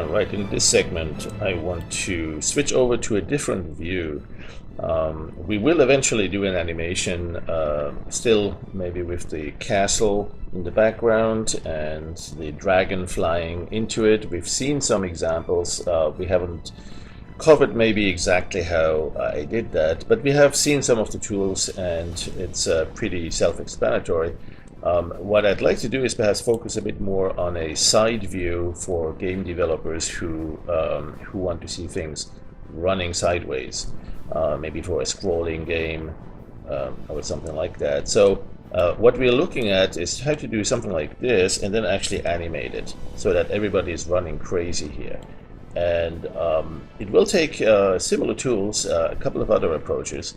Right, in this segment I want to switch over to a different view. We will eventually do an animation, still maybe with the castle in the background and the dragon flying into it. We've seen some examples. We haven't covered maybe exactly how I did that, but we have seen some of the tools and it's pretty self-explanatory. What I'd like to do is perhaps focus a bit more on a side view for game developers who want to see things running sideways, maybe for a scrolling game or something like that. So what we're looking at is how to do something like this and then actually animate it so that everybody is running crazy here. And it will take similar tools, a couple of other approaches.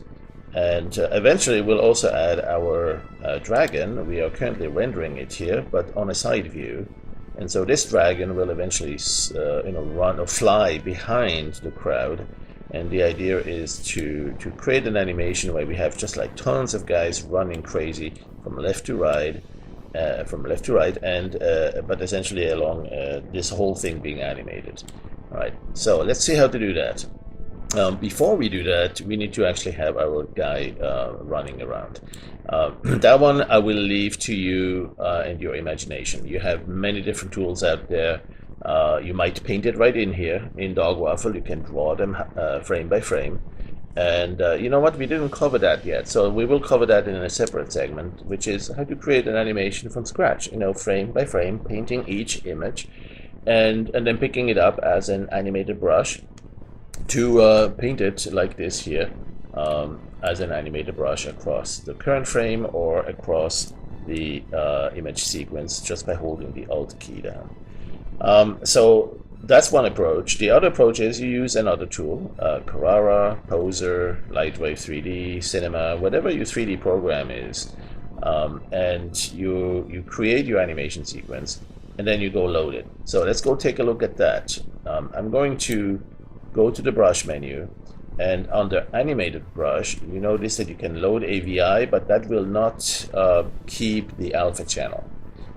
And eventually we'll also add our dragon. We are currently rendering it here, but on a side view. And so this dragon will eventually run or fly behind the crowd. And the idea is to create an animation where we have just like tons of guys running crazy from left to right, and but essentially along this whole thing being animated. All right, so let's see how to do that. Before we do that, we need to actually have our guy running around. That one I will leave to you and your imagination. You have many different tools out there. You might paint it right in here in Dog Waffle. You can draw them frame by frame. And you know what? We didn't cover that yet, so we will cover that in a separate segment, which is how to create an animation from scratch. You know, frame by frame, painting each image, and then picking it up as an animated brush to paint it like this here as an animated brush across the current frame or across the image sequence just by holding the Alt key down. So that's one approach. The other approach is you use another tool, Carrara, Poser, Lightwave 3D, Cinema, whatever your 3D program is, and you create your animation sequence and then you go load it. So let's go take a look at that. I'm going to go to the brush menu, and under animated brush you notice that you can load AVI, but that will not keep the alpha channel.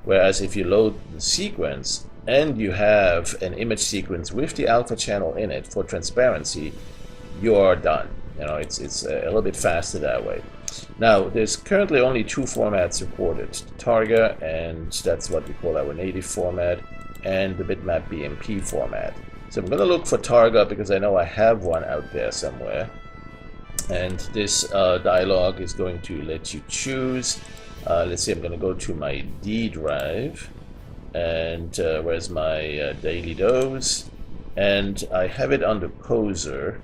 Whereas if you load the sequence and you have an image sequence with the alpha channel in it for transparency, you are done. You know, it's a little bit faster that way. Now there's currently only two formats supported: Targa, and that's what we call our native format, and the bitmap BMP format. So I'm going to look for Targa because I know I have one out there somewhere. And this dialog is going to let you choose. Let's see, I'm going to go to my D drive. And where's my daily dose? And I have it under Poser.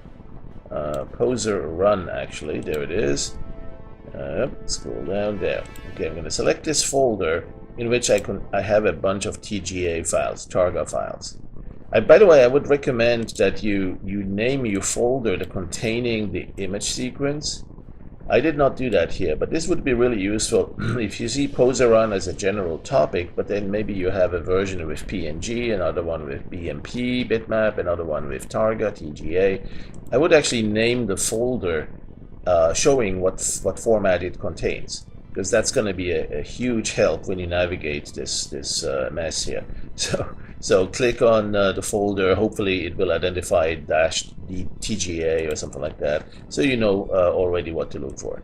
Poser run, actually. There it is. Scroll down there. Okay, I'm going to select this folder in which I have a bunch of TGA files, Targa files. By the way, I would recommend that you name your folder containing the image sequence. I did not do that here, but this would be really useful if you see Poser run as a general topic, but then maybe you have a version with PNG, another one with BMP, bitmap, another one with Targa, TGA. I would actually name the folder showing what format it contains, because that's going to be a huge help when you navigate this mess here. So click on the folder. Hopefully it will identify -TGA or something like that, so you know already what to look for.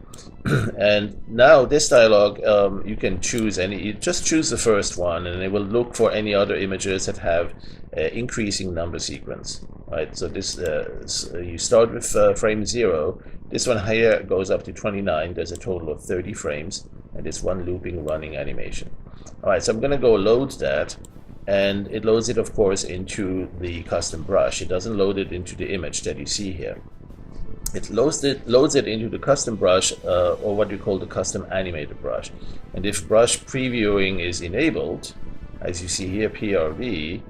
And now this dialog, you can choose you just choose the first one, and it will look for any other images that have increasing number sequence. Right. So this you start with frame 0. This one here goes up to 29. There's a total of 30 frames, and it's one looping running animation. All right. So I'm going to go load that. And it loads it, of course, into the custom brush. It doesn't load it into the image that you see here. It loads it into the custom brush, or what you call the custom animated brush. And if brush previewing is enabled, as you see here, PRV,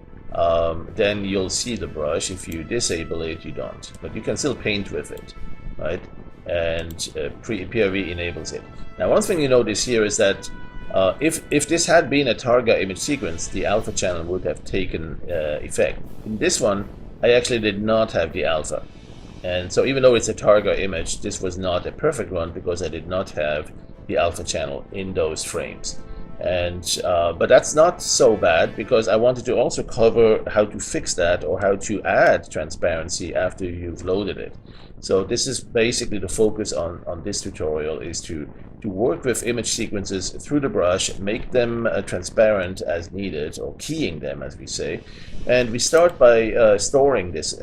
then you'll see the brush. If you disable it, you don't. But you can still paint with it, right? And PRV enables it. Now, one thing you notice here is that if this had been a Targa image sequence, the alpha channel would have taken effect. In this one, I actually did not have the alpha. And so even though it's a Targa image, this was not a perfect one because I did not have the alpha channel in those frames. And but that's not so bad, because I wanted to also cover how to fix that, or how to add transparency after you've loaded it. So this is basically the focus on this tutorial, is to work with image sequences through the brush, make them transparent as needed, or keying them as we say. And we start by storing this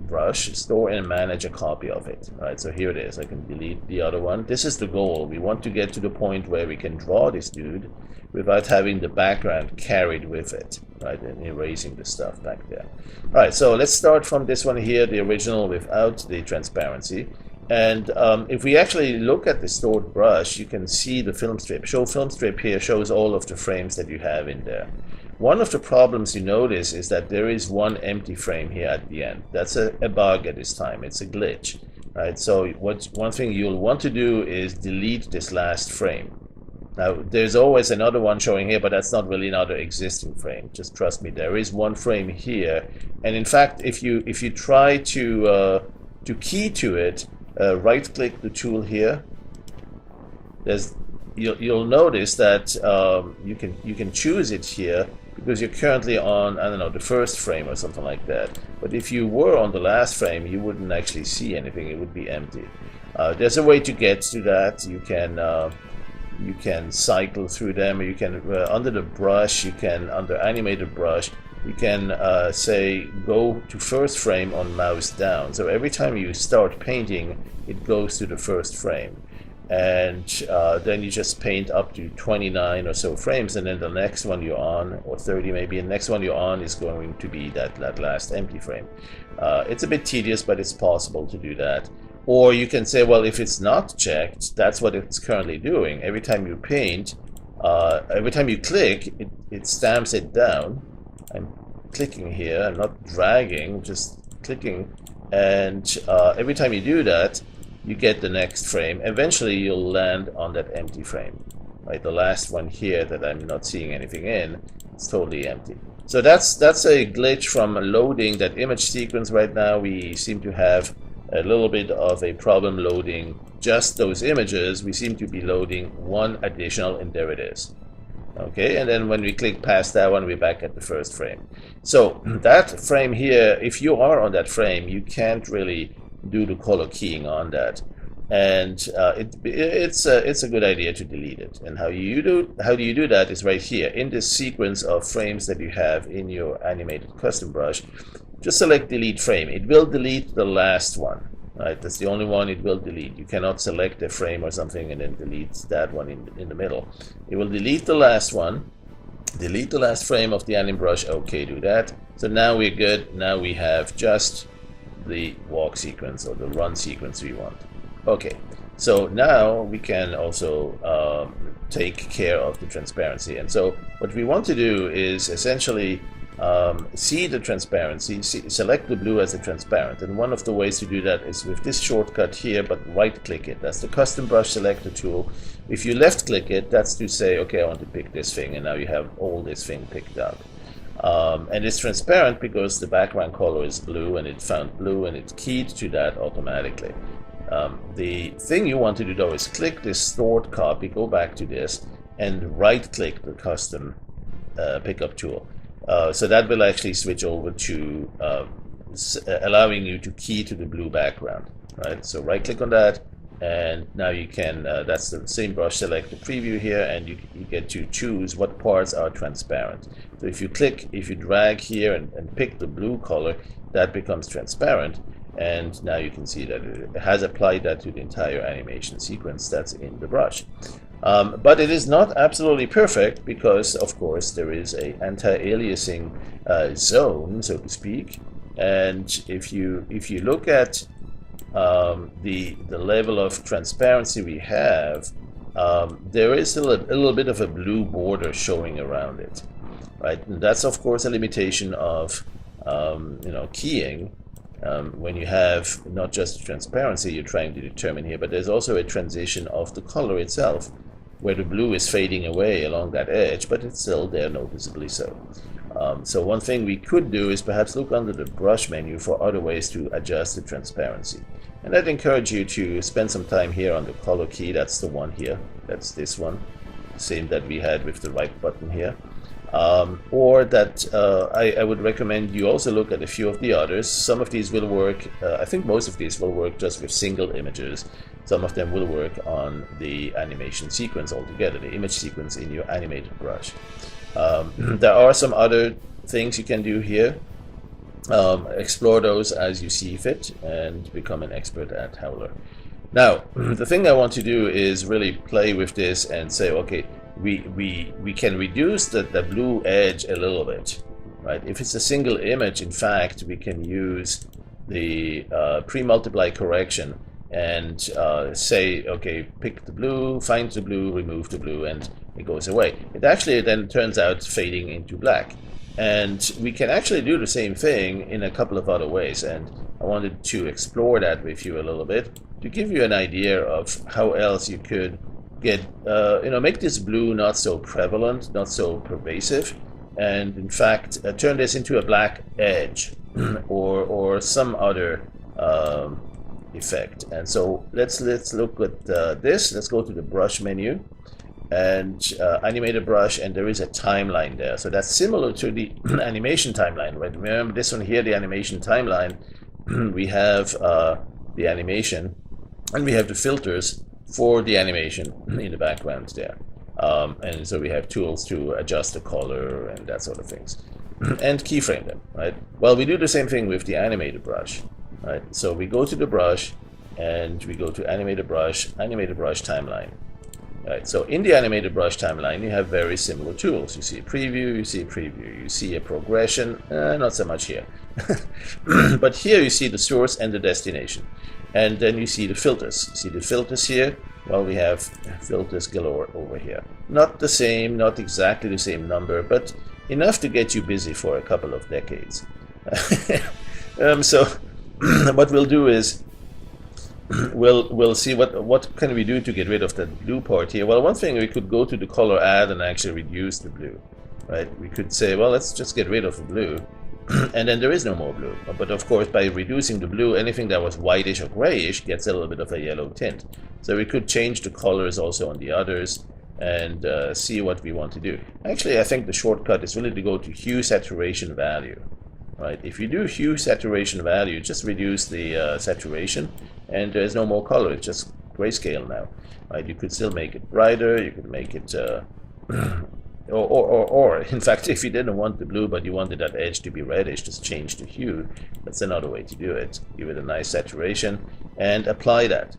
brush, store and manage a copy of it. Right, so here it is. I can delete the other one. This is the goal. We want to get to the point where we can draw this dude without having the background carried with it, right, and erasing the stuff back there. All right, so let's start from this one here, the original without the transparency. And if we actually look at the stored brush, you can see the film strip. Show film strip here shows all of the frames that you have in there. One of the problems you notice is that there is one empty frame here at the end. That's a bug at this time. It's a glitch, right? So one thing you'll want to do is delete this last frame. Now, there's always another one showing here, but that's not really another existing frame. Just trust me, there is one frame here. And in fact, if you try to key to it, right-click the tool here. You'll notice that you can choose it here, because you're currently on, I don't know, the first frame or something like that. But if you were on the last frame, you wouldn't actually see anything. It would be empty. There's a way to get to that. You can cycle through them, or you can under the brush, you can under animator brush, you can say go to first frame on mouse down. So every time you start painting, it goes to the first frame, and then you just paint up to 29 or so frames, and then the next one you're on, or 30 maybe, and the next one you're on is going to be that last empty frame. It's a bit tedious, but it's possible to do that. Or you can say, well, if it's not checked, that's what it's currently doing. Every time you paint, every time you click, it stamps it down. I'm clicking here, I'm not dragging, just clicking. And every time you do that, you get the next frame. Eventually, you'll land on that empty frame. Right, the last one here that I'm not seeing anything in, it's totally empty. So that's a glitch from loading that image sequence. Right now, we seem to have a little bit of a problem loading just those images. We seem to be loading one additional, and there it is. Okay, and then when we click past that one, we're back at the first frame. So that frame here, if you are on that frame, you can't really do the color keying on that, and it's a good idea to delete it. And how do you do that is right here in this sequence of frames that you have in your animated custom brush. Just select delete frame. It will delete the last one, right? That's the only one it will delete. You cannot select a frame or something and then delete that one in the middle. It will delete the last one, delete the last frame of the anim brush. Okay, do that. So now we're good. Now we have just the walk sequence or the run sequence we want. Okay, so now we can also take care of the transparency. And so what we want to do is essentially see the transparency, select the blue as a transparent. And one of the ways to do that is with this shortcut here, but right click it. That's the custom brush selector tool. If you left click it, that's to say, okay, I want to pick this thing, and now you have all this thing picked up. And it's transparent because the background color is blue, and it found blue, and it keyed to that automatically. The thing you want to do though is click this stored copy, go back to this, and right click the custom pickup tool. So that will actually switch over to allowing you to key to the blue background, right? So right click on that, and now you can, that's the same brush selector preview here, and you get to choose what parts are transparent. So if you drag here and pick the blue color, that becomes transparent, and now you can see that it has applied that to the entire animation sequence that's in the brush. But it is not absolutely perfect because, of course, there is a anti-aliasing zone, so to speak. And if you look at the level of transparency we have, there is still a little bit of a blue border showing around it, right? And that's, of course, a limitation of keying. When you have not just transparency you're trying to determine here, but there's also a transition of the color itself, where the blue is fading away along that edge, but it's still there noticeably so. So one thing we could do is perhaps look under the brush menu for other ways to adjust the transparency. And I'd encourage you to spend some time here on the color key. That's the one here. That's this one. same that we had with the right button here. Or that I would recommend you also look at a few of the others. Some of these will work, I think most of these will work just with single images. Some of them will work on the animation sequence altogether, the image sequence in your animated brush. There are some other things you can do here. Explore those as you see fit and become an expert at Howler. Now, the thing I want to do is really play with this and say, okay, we can reduce the blue edge a little bit, right? If it's a single image, in fact, we can use the pre-multiply correction and say, okay, pick the blue, find the blue, remove the blue, and it goes away. It actually then turns out fading into black. And we can actually do the same thing in a couple of other ways, and I wanted to explore that with you a little bit to give you an idea of how else you could get, make this blue not so prevalent, not so pervasive, and in fact turn this into a black edge or some other effect. And so let's look at this. Let's go to the brush menu and animate a brush, and there is a timeline there. So that's similar to the animation timeline, right? Remember this one here, the animation timeline. We have the animation, and we have the filters for the animation in the background there. And so we have tools to adjust the color and that sort of things, and keyframe them, right? Well, we do the same thing with the animated brush, right? So we go to the brush, and we go to animated brush timeline. Right, so in the animated brush timeline, you have very similar tools. You see a preview, you see a progression, not so much here. But here you see the source and the destination. And then you see the filters. See the filters here? Well, we have filters galore over here. Not the same, not exactly the same number, but enough to get you busy for a couple of decades. So what we'll do is, we'll see what can we do to get rid of the blue part here. Well, one thing, we could go to the color add and actually reduce the blue, right? We could say, well, let's just get rid of the blue, and then there is no more blue. But of course, by reducing the blue, anything that was whitish or grayish gets a little bit of a yellow tint. So we could change the colors also on the others and see what we want to do. Actually, I think the shortcut is really to go to hue saturation value. Right? If you do hue saturation value, just reduce the saturation, and there's no more color. It's just grayscale now. Right? You could still make it brighter. You could make it, or in fact, if you didn't want the blue but you wanted that edge to be reddish, just change the hue. That's another way to do it. Give it a nice saturation and apply that.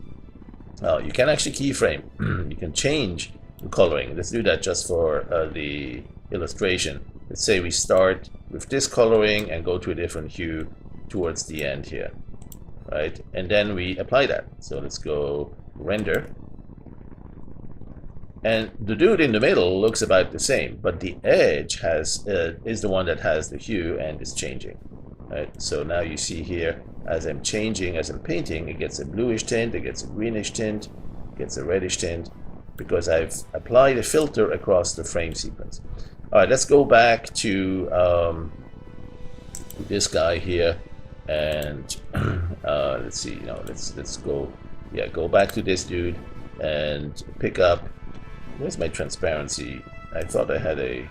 Now you can actually keyframe. You can change the coloring. Let's do that just for the illustration. Let's say we start with this coloring and go to a different hue towards the end here, right? And then we apply that. So let's go render. And the dude in the middle looks about the same, but the edge is the one that has the hue and is changing, right? So now you see here, as I'm changing, as I'm painting, it gets a bluish tint, it gets a greenish tint, it gets a reddish tint, because I've applied a filter across the frame sequence. All right, let's go back to this guy here, and let's see. Let's go. Yeah, go back to this dude and pick up. Where's my transparency? I thought I had a.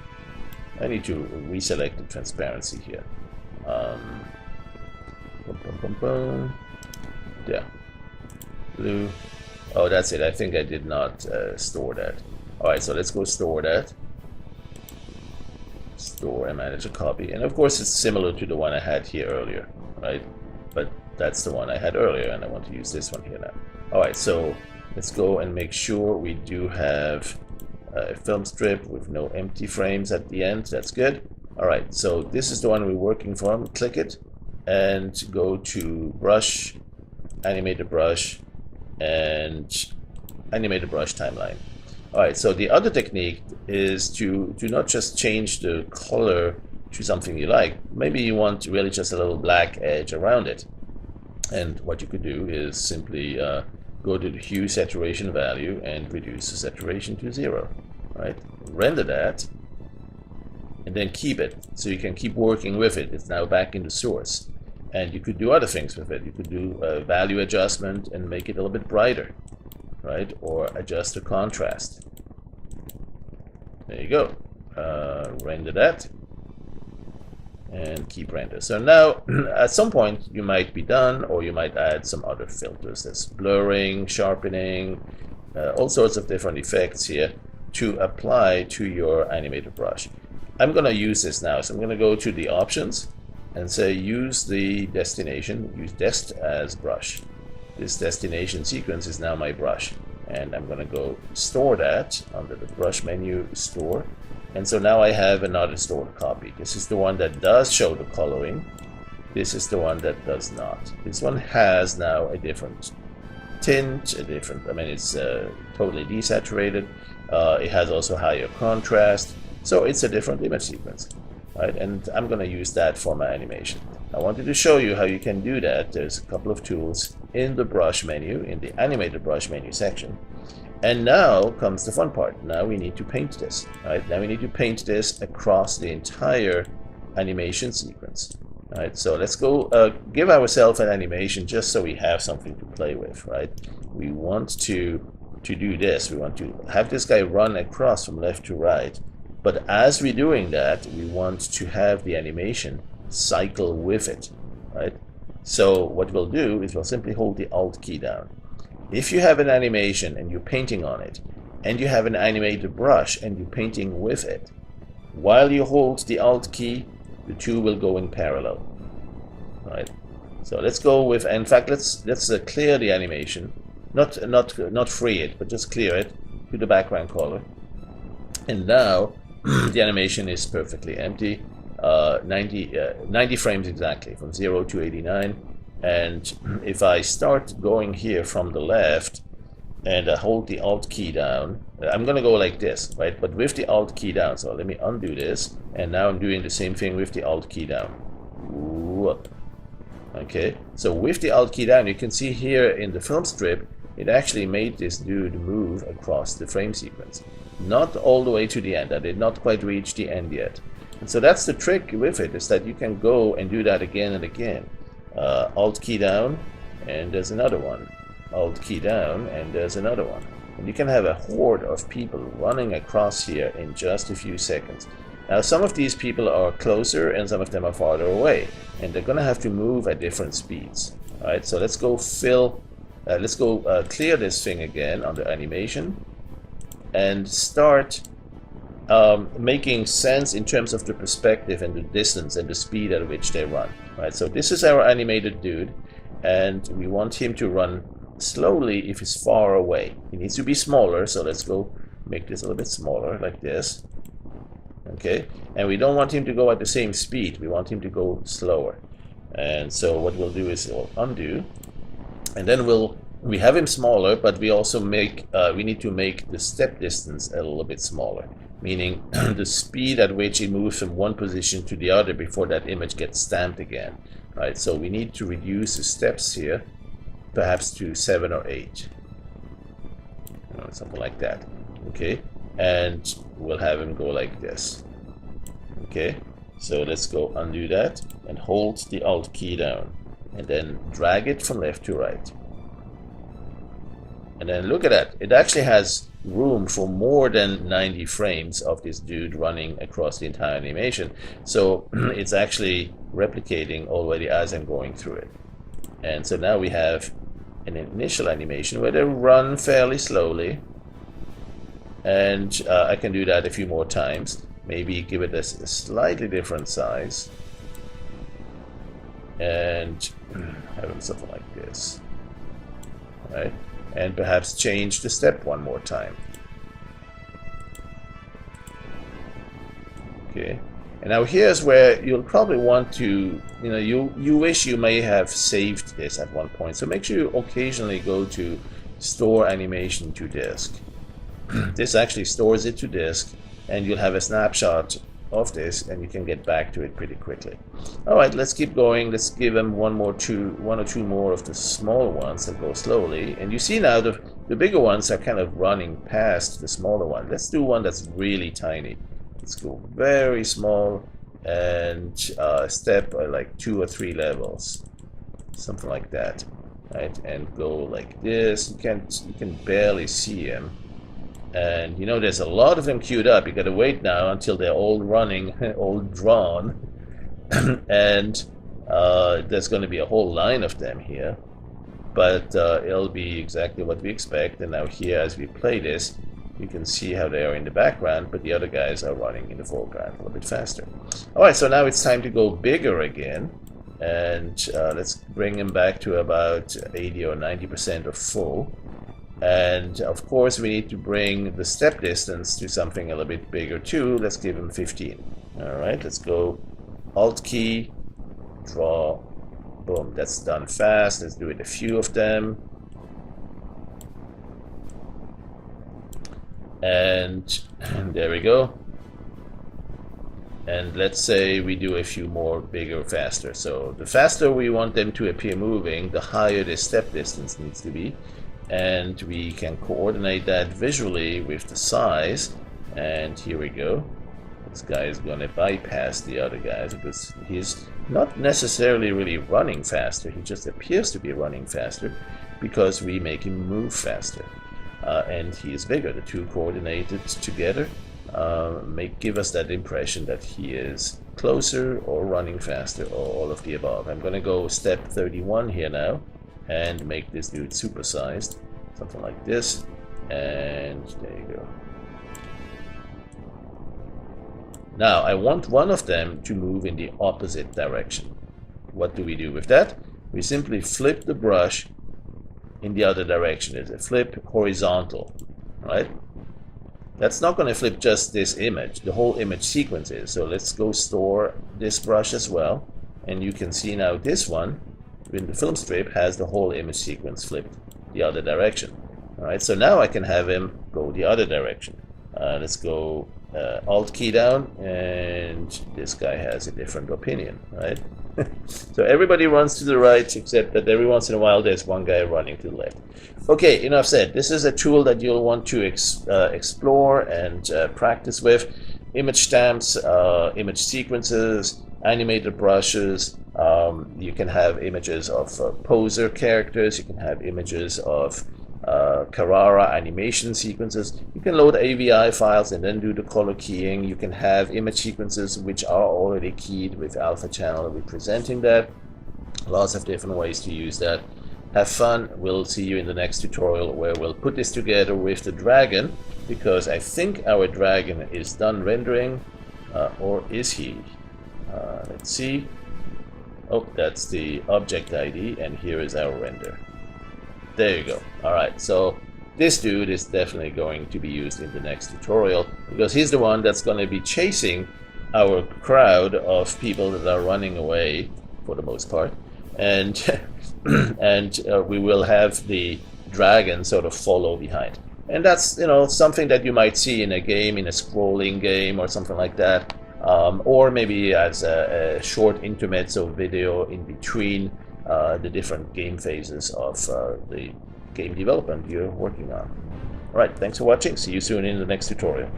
I need to reselect the transparency here. Yeah, blue. Oh, that's it. I think I did not store that. All right, so let's go store that. Store and manage a copy, and of course it's similar to the one I had here earlier, right? But that's the one I had earlier, and I want to use this one here now. All right, so let's go and make sure we do have a film strip with no empty frames at the end. That's good. All right, so this is the one we're working from. Click it and go to brush, animated brush, and animated brush timeline. All right, so the other technique is to not just change the color to something you like. Maybe you want really just a little black edge around it. And what you could do is simply go to the hue saturation value and reduce the saturation to 0. Right? Render that, and then keep it. So you can keep working with it. It's now back in the source. And you could do other things with it. You could do a value adjustment and make it a little bit brighter, right? Or adjust the contrast. There you go. Render that and keep render. So now at some point you might be done, or you might add some other filters. There's blurring, sharpening, all sorts of different effects here to apply to your animator brush. I'm going to use this now. So I'm going to go to the options and say use the destination, use dest as brush. This destination sequence is now my brush, and I'm going to go store that under the brush menu, store. And so now I have another stored copy. This is the one that does show the coloring. This is the one that does not. This one has now a different tint, it's totally desaturated. It has also higher contrast. So it's a different image sequence, right? And I'm going to use that for my animation. I wanted to show you how you can do that. There's a couple of tools in the brush menu, in the animated brush menu section. And now comes the fun part. Now we need to paint this, right? Now we need to paint this across the entire animation sequence, right? So let's go give ourselves an animation just so we have something to play with, right? We want to do this. We want to have this guy run across from left to right. But as we're doing that, we want to have the animation cycle with it, right? So what we'll do is we'll simply hold the Alt key down. If you have an animation and you're painting on it, and you have an animated brush and you're painting with it, while you hold the Alt key, the two will go in parallel, right? So let's go with, in fact, let's clear the animation, not free it, but just clear it to the background color. And now the animation is perfectly empty, 90 frames exactly, from 0 to 89. And if I start going here from the left and I hold the Alt key down, I'm going to go like this, right? But with the Alt key down. So let me undo this. And now I'm doing the same thing with the Alt key down. Whoop. Okay, so with the Alt key down, you can see here in the film strip, it actually made this dude move across the frame sequence. Not all the way to the end. I did not quite reach the end yet. And so that's the trick with it, is that you can go and do that again and again. Alt key down, and there's another one. Alt key down, and there's another one. And you can have a horde of people running across here in just a few seconds. Now some of these people are closer and some of them are farther away, and they're gonna have to move at different speeds. Alright, so let's go clear this thing again under animation and start making sense in terms of the perspective and the distance and the speed at which they run. Right, so this is our animated dude, and we want him to run slowly if he's far away. He needs to be smaller, so let's go make this a little bit smaller, like this. Okay, and we don't want him to go at the same speed. We want him to go slower. And so what we'll do is we'll undo, and then we have him smaller, but we also we need to make the step distance a little bit smaller, meaning the speed at which it moves from one position to the other before that image gets stamped again. Right, so we need to reduce the steps here, perhaps to 7 or 8, something like that. Okay, and we'll have him go like this. Okay, so let's go undo that and hold the Alt key down, and then drag it from left to right. And then look at that, it actually has room for more than 90 frames of this dude running across the entire animation. So it's actually replicating already as I'm going through it. And so now we have an initial animation where they run fairly slowly. And I can do that a few more times. Maybe give it a slightly different size. And have something like this. All right. And perhaps change the step one more time. Okay, and now here's where you'll probably want to, you wish you may have saved this at one point. So make sure you occasionally go to Store Animation to Disk. This actually stores it to disk, and you'll have a snapshot of this, and you can get back to it pretty quickly. All right, let's keep going. Let's give them one or two more of the small ones that go slowly. And you see now the bigger ones are kind of running past the smaller one. Let's do one that's really tiny. Let's go very small and step like 2 or 3 levels, something like that, right? And go like this. You can barely see him. And you know, there's a lot of them queued up. You gotta wait now until they're all running, all drawn. And there's going to be a whole line of them here. But it'll be exactly what we expect. And now here, as we play this, you can see how they are in the background, but the other guys are running in the foreground a little bit faster. Alright, so now it's time to go bigger again. And let's bring them back to about 80 or 90% of full. And of course we need to bring the step distance to something a little bit bigger too. Let's give him 15. Alright, let's go Alt key, draw, boom, that's done fast. Let's do it a few of them. And there we go. And let's say we do a few more bigger, faster. So the faster we want them to appear moving, the higher the step distance needs to be. And we can coordinate that visually with the size. And here we go. This guy is going to bypass the other guys because he's not necessarily really running faster. He just appears to be running faster because we make him move faster. And he is bigger. The two coordinated together give us that impression that he is closer or running faster or all of the above. I'm going to go step 31 here now and make this dude supersized, something like this, and there you go. Now I want one of them to move in the opposite direction. What do we do with that? We simply flip the brush in the other direction. It's a flip horizontal, right? That's not going to flip just this image, the whole image sequence is. So let's go store this brush as well, and you can see now this one in the film strip has the whole image sequence flipped the other direction. Alright, so now I can have him go the other direction. Let's go Alt key down, and this guy has a different opinion, right? So everybody runs to the right, except that every once in a while there's one guy running to the left. Okay, enough said. This is a tool that you'll want to explore and practice with. Image stamps, image sequences, animator brushes. You can have images of poser characters. You can have images of Carrara animation sequences. You can load AVI files and then do the color keying. You can have image sequences which are already keyed with alpha channel representing that. Lots of different ways to use that. Have fun. We'll see you in the next tutorial where we'll put this together with the dragon, because I think our dragon is done rendering, or is he? Let's see. Oh, that's the object ID, and here is our render. There you go. Alright, so this dude is definitely going to be used in the next tutorial because he's the one that's going to be chasing our crowd of people that are running away for the most part, and we will have the dragon sort of follow behind. And that's, you know, something that you might see in a game, in a scrolling game or something like that, or maybe as a short intermezzo video in between the different game phases of the game development you're working on. Alright, thanks for watching. See you soon in the next tutorial.